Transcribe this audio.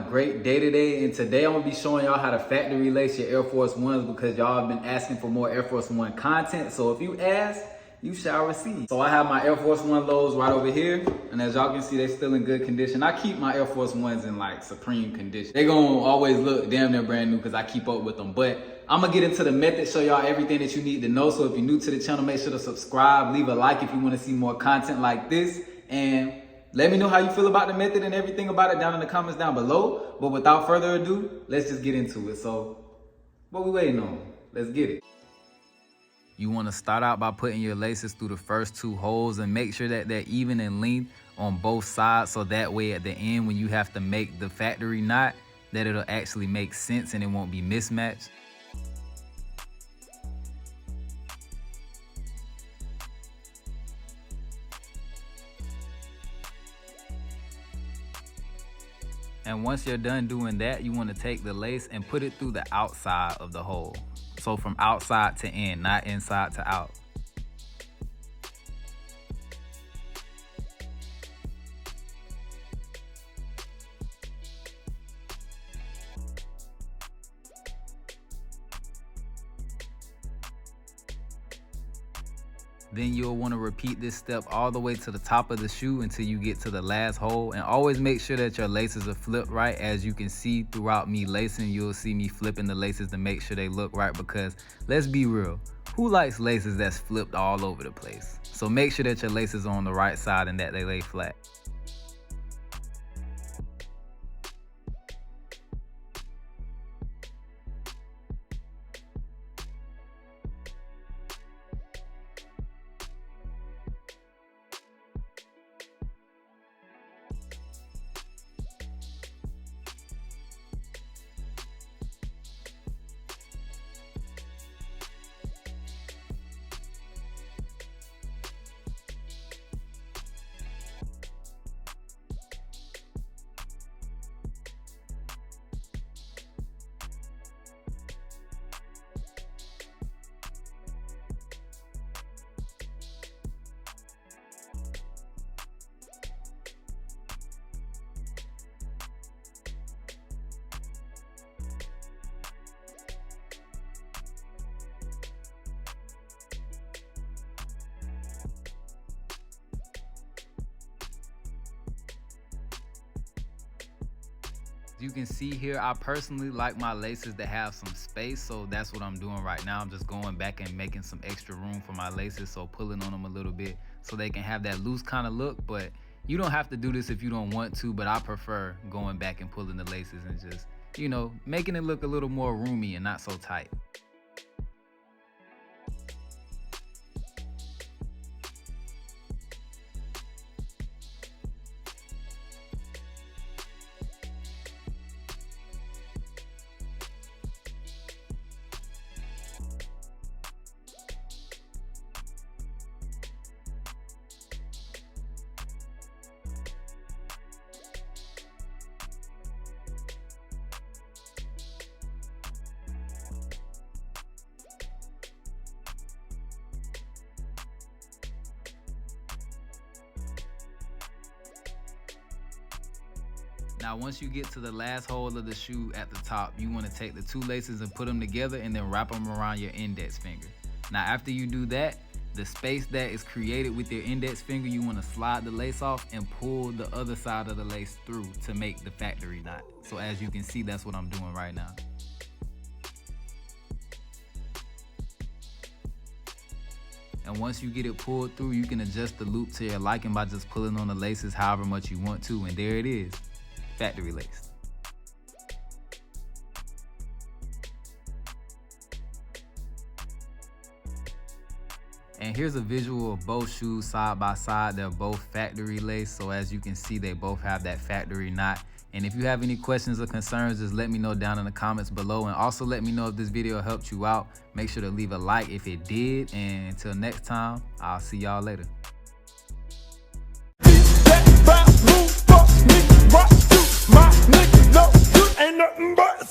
great day today, and today I'm gonna be showing y'all how to factory lace your Air Force Ones because y'all have been asking for more Air Force One content. So if you ask, you shall receive. So I have my Air Force One lows right over here, and as y'all can see, they're still in good condition. I keep my Air Force Ones in like supreme condition. They gonna always look damn near brand new because I keep up with them. But I'm gonna get into the method, show y'all everything that you need to know. So if you're new to the channel, make sure to subscribe, leave a like if you wanna see more content like this, and let me know how you feel about the method and everything about it down in the comments down below. But without further ado, let's just get into it. So what we waiting on? Let's get it. You want to start out by putting your laces through the first 2 holes and make sure that they're even in length on both sides, so that way at the end when you have to make the factory knot, that it'll actually make sense and it won't be mismatched. And once you're done doing that, you want to take the lace and put it through the outside of the hole. So from outside to in, not inside to out. Then you'll want to repeat this step all the way to the top of the shoe until you get to the last hole. And always make sure that your laces are flipped right. As you can see throughout me lacing, you'll see me flipping the laces to make sure they look right, because let's be real, who likes laces that's flipped all over the place? So make sure that your laces are on the right side and that they lay flat. You can see here, I personally like my laces to have some space, so that's what I'm doing right now. I'm just going back and making some extra room for my laces, so pulling on them a little bit so they can have that loose kind of look. But you don't have to do this if you don't want to, but I prefer going back and pulling the laces and just, you know, making it look a little more roomy and not so tight. Now once you get to the last hole of the shoe at the top, you want to take the 2 laces and put them together and then wrap them around your index finger. Now after you do that, the space that is created with your index finger, you want to slide the lace off and pull the other side of the lace through to make the factory knot. So as you can see, that's what I'm doing right now. And once you get it pulled through, you can adjust the loop to your liking by just pulling on the laces however much you want to, and there it is. Factory laced. And here's a visual of both shoes side by side. They're both factory laced, so as you can see, they both have that factory knot. And if you have any questions or concerns, just let me know down in the comments below, and also let me know if this video helped you out. Make sure to leave a like if it did, and until next time, I'll see y'all later. Ain't nothing but